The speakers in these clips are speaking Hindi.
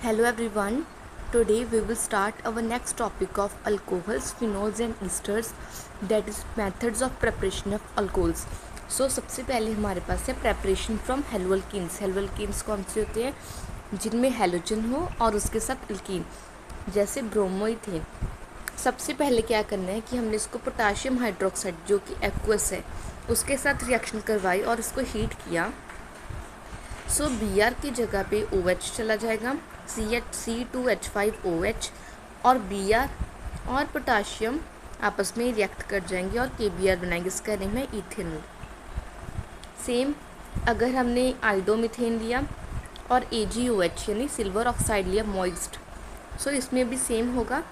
Hello everyone. Today we will start our next topic of alcohols, phenols and esters, that is methods of preparation of alcohols. So सबसे पहले हमारे पास है preparation from haloalkenes. Haloalkenes कौन से होते हैं जिनमें हेलोजन हो और उसके साथ अल्कीन, जैसे ब्रोमोइथेन। सबसे पहले क्या करना है कि हमने इसको पोटाशियम हाइड्रोक्साइड जो कि एक्वस है उसके साथ रिएक्शन करवाई और इसको हीट किया। सो Br की जगह पे OH चला जाएगा, C2H5OH और Br और पोटाशियम आपस में रिएक्ट कर जाएंगे और KBr बनाएंगे। इसका नेम है इथेनॉल। सेम अगर हमने आइडोमिथेन लिया और AgOH यानी सिल्वर ऑक्साइड लिया मॉइस्ट, सो इसमें भी सेम होगा।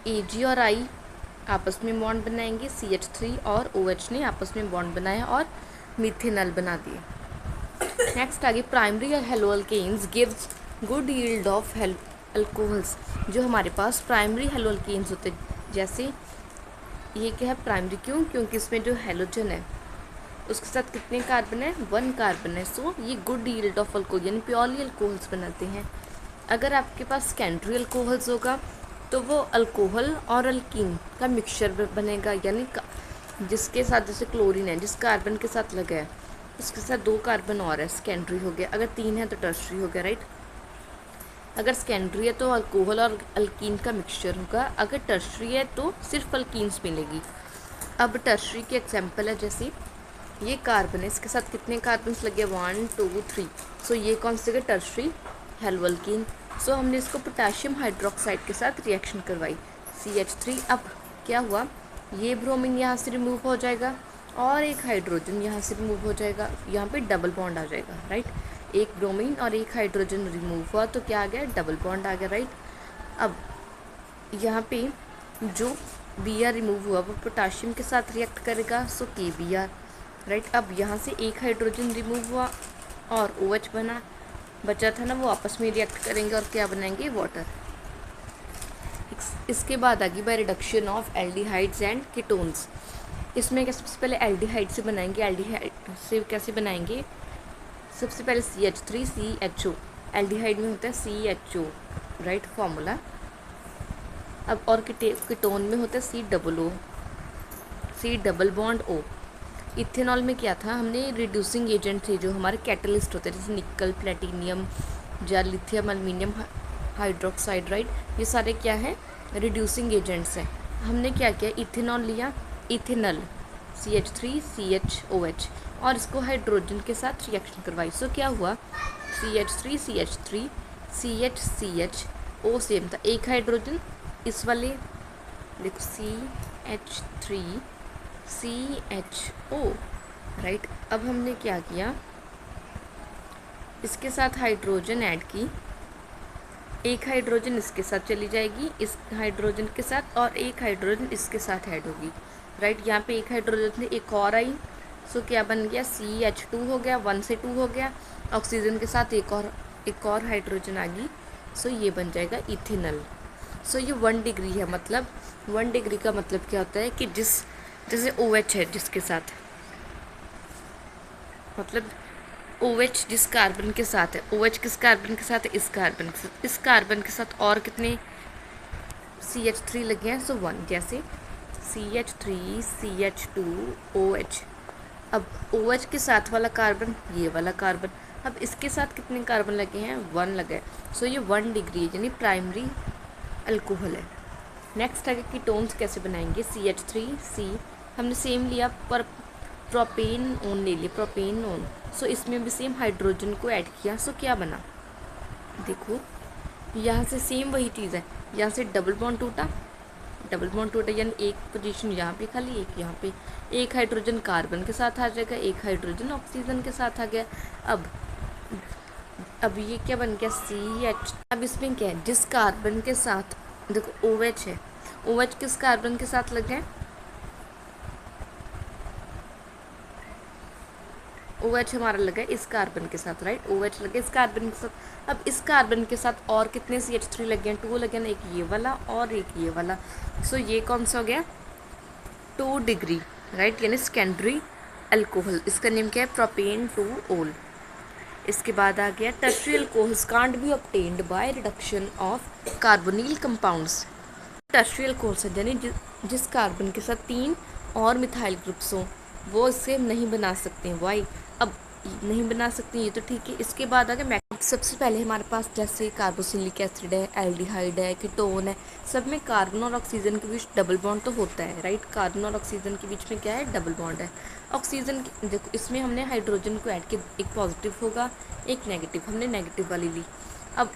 Ag और I आपस में बॉन्ड बनाएंगे, CH3 और OH ने आपस में बॉन्ड बनाया और मिथेनॉल बना दिए। नेक्स्ट आगे primary haloalkanes gives good yield of alcohols. जो हमारे पास प्राइमरी हेलोअल्केन्स होते हैं, जैसे ये क्या है प्राइमरी, क्योंकि इसमें जो हेलोजन है उसके साथ कितने कार्बन है, 1 कार्बन है। सो ये गुड यील्ड ऑफ अल्कोहल यानी प्योरली अल्कोहल्स बनाते हैं। अगर आपके पास सेकेंडरी अल्कोहल्स होगा तो वो अल्कोहल और अल्कीन का मिक्सचर बनेगा, यानी जिसके साथ जैसे क्लोरीन है जिस कार्बन के साथ लगा है उसके साथ 2 कार्बन और है, सेकेंडरी हो गया। अगर 3 है तो टर्शरी हो गया, राइट। अगर सेकेंडरी है तो अल्कोहल और अल्कीन का मिक्सचर होगा, अगर टर्शरी है तो सिर्फ अल्कीन्स मिलेगी। अब टर्शरी के एग्जांपल है, जैसे ये कार्बन है इसके साथ कितने कार्बन्स लगे, 1 2 3। सो ये कौन सी टर्शरी हेलोअल्कीन। सो हमने इसको पोटाशियम हाइड्रोक्साइड के साथ रिएक्शन करवाई, CH3। अब क्या हुआ, ये ब्रोमीन यहाँ से रिमूव हो जाएगा और एक हाइड्रोजन यहाँ से रिमूव हो जाएगा, यहाँ पे डबल बॉन्ड आ जाएगा, राइट। एक ब्रोमीन और एक हाइड्रोजन रिमूव हुआ तो क्या आ गया, डबल बॉन्ड आ गया, राइट। अब यहाँ पे जो Br रिमूव हुआ वो पोटाशियम के साथ रिएक्ट करेगा, सो KBr, राइट। अब यहाँ से एक हाइड्रोजन रिमूव हुआ और OH बचा था ना, वो आपस में रिएक्ट करेंगे और क्या बनाएंगे, वाटर। इसके बाद आगे by reduction of aldehydes and ketones. इसमें क्या सबसे पहले एल्डिहाइड से बनाएंगे। एल्डिहाइड से कैसे बनाएंगे, सबसे पहले CH3CHO, एल्डिहाइड में होता है CHO, राइट फॉर्मूला। अब और कीटोन में होता है COO, C double bond O। Ethanol में क्या था, हमने रिड्यूसिंग एजेंट थे जो हमारे कैटलिस्ट होते हैं, जैसे निकल, प्लेटिनियम या लिथियम एल्यूमिनियम हाइड्रोक्साइड, राइट। ये सारे क्या है, रिड्यूसिंग एजेंट्स हैं। हमने क्या किया, इथेनॉल लिया, इथेनॉल CH3CHOH और इसको हाइड्रोजन के साथ रिएक्शन करवाई। सो क्या हुआ, CH3CH3 CHCH, O सेम था, एक हाइड्रोजन इस वाले देखो CH3CHO, राइट। अब हमने क्या किया, इसके साथ हाइड्रोजन ऐड की, एक हाइड्रोजन इसके साथ चली जाएगी इस हाइड्रोजन के साथ और एक हाइड्रोजन इसके साथ ऐड होगी, राइट। यहाँ पे एक हाइड्रोजन से एक और आई, सो क्या बन गया, CH2 हो गया, 1 से 2 हो गया, ऑक्सीजन के साथ एक और हाइड्रोजन आ गई, सो ये बन जाएगा इथेनॉल। सो ये 1 डिग्री है, मतलब 1 डिग्री का मतलब क्या होता है कि जैसे OH है जिसके साथ, मतलब OH जिस कार्बन के साथ है, OH किस कार्बन के साथ है, इस कार्बन के साथ और कितने CH3 लगे हैं, सो 1, जैसे CH3CH2OH। अब OH के साथ वाला कार्बन ये वाला कार्बन, अब इसके साथ कितने कार्बन लगे हैं, 1 लगे। सो ये 1 डिग्री यानी प्राइमरी अल्कोहल है। नेक्स्ट आगे कीटोन्स कैसे बनाएंगे, CH3C हमने सेम लिया पर प्रोपेन ओन ले लिया, प्रोपेन ओन। सो इसमें भी सेम हाइड्रोजन को ऐड किया, सो क्या बना, देखो यहाँ से सेम वही चीज़ है, यहाँ से डबल बॉन्ड टूटा यानी एक पोजीशन यहाँ पे खाली, एक यहाँ पे, एक हाइड्रोजन कार्बन के साथ आ जाएगा, एक हाइड्रोजन ऑक्सीजन के साथ आ गया। अब ये क्या बन गया, CH। अब इसमें क्या है, जिस कार्बन के साथ देखो OH है, OH किस कार्बन के साथ लगे हैं, OH हमारा लगा है इस कार्बन के साथ, राइट। OH लगे इस कार्बन के साथ। अब इस कार्बन के साथ और कितने CH3 लगे हैं, 2 लगे ना, एक ये वाला और एक ये वाला। सो ये कौन सा हो गया, 2 डिग्री, राइट, यानी सेकेंडरी अल्कोहल। इसका नेम क्या है, प्रोपेन 2 ओल। इसके बाद आ गया टर्शियल alcohols can't be obtained by reduction of carbonyl compounds. टर्शियल alcohols यानी जिस कार्बन के साथ 3 और मिथाइल ग्रुप्स हों वो इससे नहीं बना सकते हैं। वाई? अब नहीं बना सकते ये तो ठीक है। इसके बाद आ गया सबसे पहले हमारे पास जैसे कार्बोक्सिलिक एसिड है, एल्डिहाइड है, कीटोन है, सब में कार्बन और ऑक्सीजन के बीच डबल बॉन्ड तो होता है, राइट। कार्बन और ऑक्सीजन के बीच में क्या है? डबल बॉन्ड है। ऑक्सीजन देखो इसमें हमने हाइड्रोजन को ऐड किया, एक पॉजिटिव होगा एक नेगेटिव, हमने नेगेटिव वाली ली। अब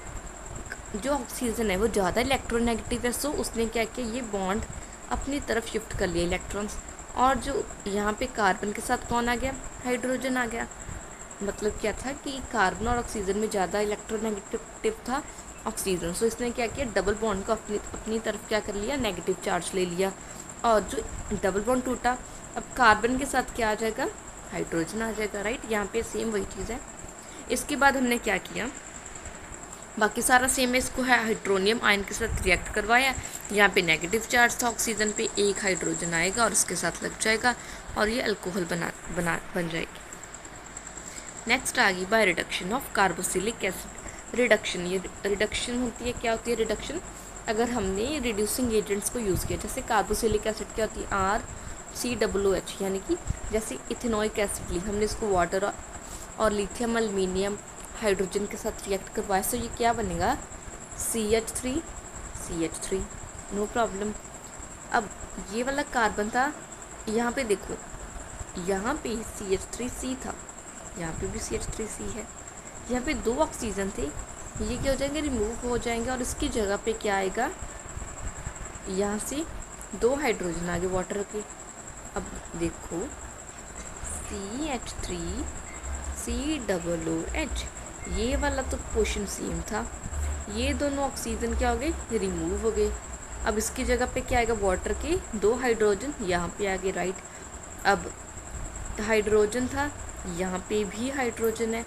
जो ऑक्सीजन है वो ज़्यादा इलेक्ट्रोनेगेटिव है, सो उसने क्या किया, ये बॉन्ड अपनी तरफ शिफ्ट कर लिया इलेक्ट्रॉन्स। और जो यहाँ पे कार्बन के साथ कौन आ गया? हाइड्रोजन आ गया। मतलब क्या था कि कार्बन और ऑक्सीजन में ज़्यादा इलेक्ट्रोनेगेटिव था ऑक्सीजन, सो इसने क्या किया, डबल बॉन्ड को अपनी तरफ क्या कर लिया, नेगेटिव चार्ज ले लिया। और जो डबल बॉन्ड टूटा, अब कार्बन के साथ क्या आ जाएगा? हाइड्रोजन आ जाएगा, राइट। यहाँ पे सेम वही चीज़ है। इसके बाद हमने क्या किया, बाकी सारा सेम है। इसको है हाइड्रोनियम आयन के साथ रिएक्ट करवाया, यहाँ पे नेगेटिव चार्ज था ऑक्सीजन पे, एक हाइड्रोजन आएगा और इसके साथ लग जाएगा और ये अल्कोहल बन जाएगी। नेक्स्ट आ गई by reduction of carboxylic acid. Reduction, ये रिडक्शन होती है, क्या होती है रिडक्शन? अगर हमने रिड्यूसिंग एजेंट्स को यूज़ किया, जैसे कार्बोक्सिलिक एसिड क्या होती है? RCOOH, यानी कि जैसे इथेनोइक एसिड ली, हमने इसको वाटर और लिथियम एल्यूमिनियम हाइड्रोजन के साथ रिएक्ट करवाया, तो ये क्या बनेगा? CH3, no problem. अब ये वाला कार्बन था, यहाँ पे देखो, यहाँ पे CH3C था, यहाँ पे भी CH3C है, यहाँ पे 2 ऑक्सीजन थे, ये क्या हो जाएंगे? रिमूव हो जाएंगे और इसकी जगह पे क्या आएगा? यहाँ से 2 हाइड्रोजन आगे वाटर के। अब देखो CH3COOH, ये वाला तो पोर्शन सेम था, ये दोनों ऑक्सीजन क्या हो गए? रिमूव हो गए। अब इसकी जगह पे क्या आएगा? वाटर के 2 हाइड्रोजन यहाँ पे आ गए, राइट। अब हाइड्रोजन था, यहाँ पे भी हाइड्रोजन है,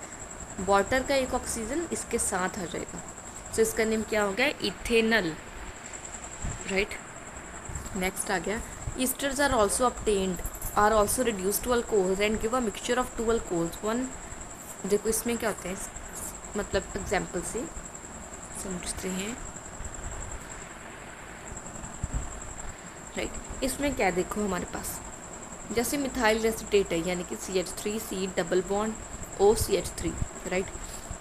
वाटर का एक ऑक्सीजन इसके साथ आ जाएगा, तो इसका नेम क्या हो गया? Ethanal, right. नेक्स्ट आ गया esters are also reduced to alcohols and give a mixture of 2 alcohols 1। देखो इसमें क्या होते हैं, मतलब एग्जाम्पल से समझते हैं, राइट। इसमें क्या देखो हमारे पास, जैसे मिथाइल एसीटेट है, यानी कि CH3C double bond OCH3, right.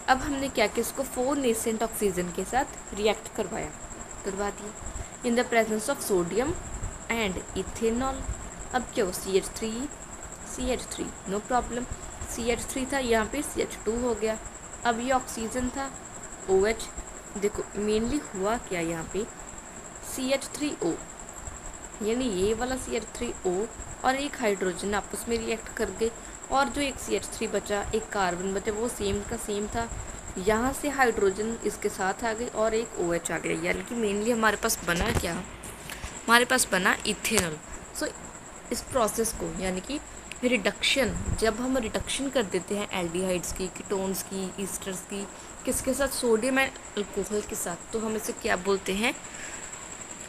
अब हमने क्या किया, इसको 4 नेसेंट ऑक्सीजन के साथ रिएक्ट करवा दिया in the presence of sodium and ethanol. अब क्या हो? CH3, no problem. CH3 था, यहाँ पे CH2 हो गया। अब ये ऑक्सीजन था OH, देखो मेनली हुआ क्या यहाँ पे, CH3O, यानी ये वाला CH3O और एक हाइड्रोजन आपस में रिएक्ट कर गए, और जो एक CH3 बचा, एक कार्बन बचा, वो सेम का सेम था, यहाँ से हाइड्रोजन इसके साथ आ गई और एक OH आ गया, यानी कि मेनली हमारे पास बना क्या? हमारे पास बना इथेनॉल। सो इस प्रोसेस को, यानी कि रिडक्शन, जब हम रिडक्शन कर देते हैं एल्डिहाइड्स की, कीटोन्स की, ईस्टर्स की, किसके साथ? सोडियम एंड अल्कोहल के साथ, तो हम इसे क्या बोलते हैं?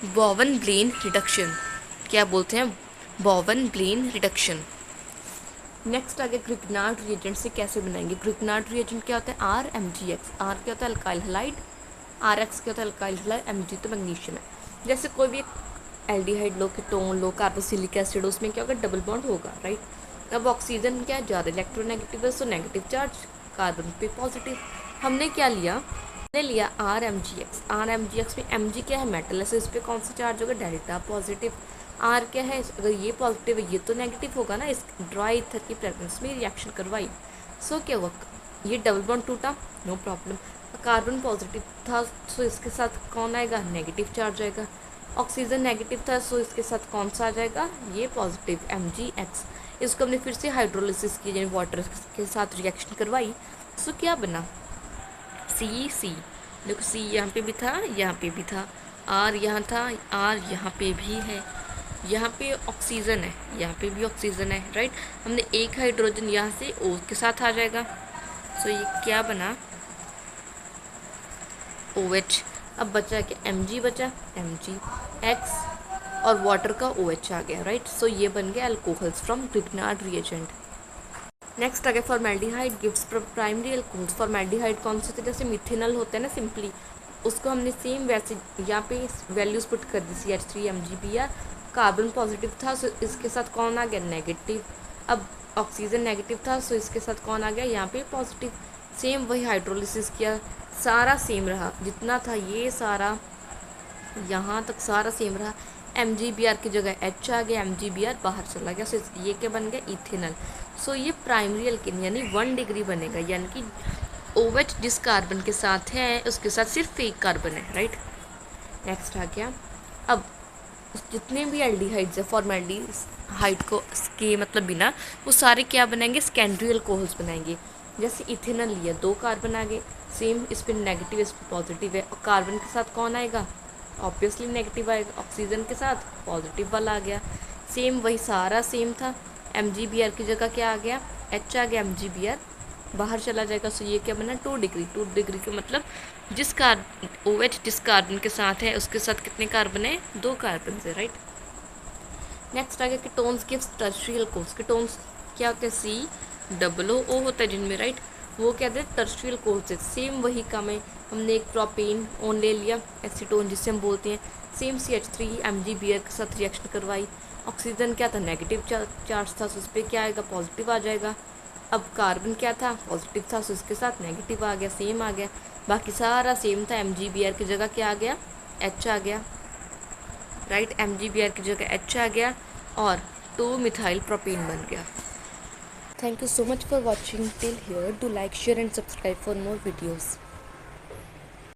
बोवन-ब्लेन रिडक्शन। क्या बोलते हैं? बोवन-ब्लेन रिडक्शन। नेक्स्ट आ गया ग्रिग्नार्ड रिएजेंट से कैसे बनाएंगे। ग्रिग्नार्ड रिएजेंट क्या होता है? RMgX, R क्या होता है? अल्काइल हैलाइड, RX क्या होता है? अल्काइल हैलाइड, Mg तो मैग्नीशियम है। जैसे कोई भी एल्डिहाइड लो, कीटोन लो, कार्बोक्सिलिक एसिड, उसमें क्या होगा? डबल बॉन्ड होगा, राइट। अब ऑक्सीजन क्या है? ज़्यादा इलेक्ट्रोनेगेटिव है, सो नेगेटिव चार्ज, कार्बन पे पॉजिटिव। हमने क्या लिया? हमने लिया RMgX में Mg क्या है? मेटल है, सो इस पर कौन सा चार्ज होगा? Delta positive. R क्या है? अगर ये पॉजिटिव है ये तो नेगेटिव होगा ना, इस ड्राई ईथर की प्रेजेंस में रिएक्शन करवाई, सो क्या हुआ? ये डबल बॉन्ड टूटा, नो प्रॉब्लम। कार्बन पॉजिटिव था, सो इसके साथ कौन आएगा? नेगेटिव चार्ज आएगा। ऑक्सीजन नेगेटिव था, सो इसके साथ कौन सा आ जाएगा? ये पॉजिटिव, MgX। इसको हमने फिर से हाइड्रोलिसिस की, यानी वाटर के साथ रिएक्शन करवाई, सो क्या बना? CC। देखो C यहाँ पे भी था, यहाँ पे भी था, R यहाँ था, R यहाँ पे भी है, यहाँ पे ऑक्सीजन है, यहाँ पे भी ऑक्सीजन है, राइट। हमने एक हाइड्रोजन यहाँ से O के साथ आ जाएगा, सो ये क्या बना? OH। अब बचा क्या? Mg बचा, MgX, और वाटर का OH आ गया, राइट। सो ये बन गया alcohols from Grignard reagent. Next आ गया formaldehyde gives primary alcohols. Formaldehyde कौन से थे, जैसे मिथेनॉल होता है ना सिंपली, उसको हमने सेम वैसे यहाँ पे वैल्यूज पुट कर दी CH3 MgBr। कार्बन पॉजिटिव था सो इसके साथ कौन आ गया, नेगेटिव। अब ऑक्सीजन नेगेटिव था सो इसके साथ कौन आ गया, यहाँ पे पॉजिटिव। सेम वही हाइड्रोलिसिस किया, सारा सेम रहा, जितना था ये सारा यहाँ तक सारा सेम रहा। MgBr की जगह H आ गया, MgBr बाहर चला गया, सो ये क्या बन गया, इथेनॉल। सो ये प्राइमरी अल्केन यानी 1 डिग्री बनेगा, यानी कि OH जिस कार्बन के साथ है उसके साथ सिर्फ एक कार्बन है, राइट। नेक्स्ट आ गया, अब जितने भी एल्डिहाइड्स है फॉर्मेल्डिहाइड को के मतलब बिना, वो सारे क्या बनाएंगे, सेकेंडरी अल्कोहल्स बनाएंगे। जैसे इथेनॉल लिया, 2 कार्बन आ गए, सेम इस पर नेगेटिव इस पर पॉजिटिव है, और कार्बन के साथ कौन आएगा, ऑब्वियसली नेगेटिव आएगा। ऑक्सीजन के साथ पॉजिटिव वाला आ गया, सेम वही सारा सेम था। MgBr की जगह क्या आ गया, H आ गया, MgBr बाहर चला जाएगा, सो ये क्या बना, 2 डिग्री। 2 डिग्री का मतलब जिस OH जिस कार्बन के साथ है उसके साथ कितने कार्बन है, 2 कार्बन है, राइट। नेक्स्ट आ गया कीटोन्स गिव्स टर्शियल अल्कोहल्स। कीटोन्स क्या होते हैं, COO होता है जिनमें, राइट। वो क्या कहते हैं, टर्शियल अल्कोहल्स है। सेम वही काम है, हमने एक प्रोपेन ओन ले लिया, एसीटोन जिसे हम बोलते हैं, सेम CH3 MgBr के साथ रिएक्शन करवाई। ऑक्सीजन क्या था, नेगेटिव चार्ज था, सो उस पर क्या आएगा, पॉजिटिव आ जाएगा। अब कार्बन क्या था, पॉजिटिव था, सो इसके साथ नेगेटिव आ गया, सेम आ गया। बाकी सारा सेम था, MgBr की जगह क्या आ गया, H आ गया, राइट। MgBr की जगह H आ गया और 2 मिथाइल प्रोपेन बन गया। Thank you so much for watching till here. Do like, share and subscribe for more videos.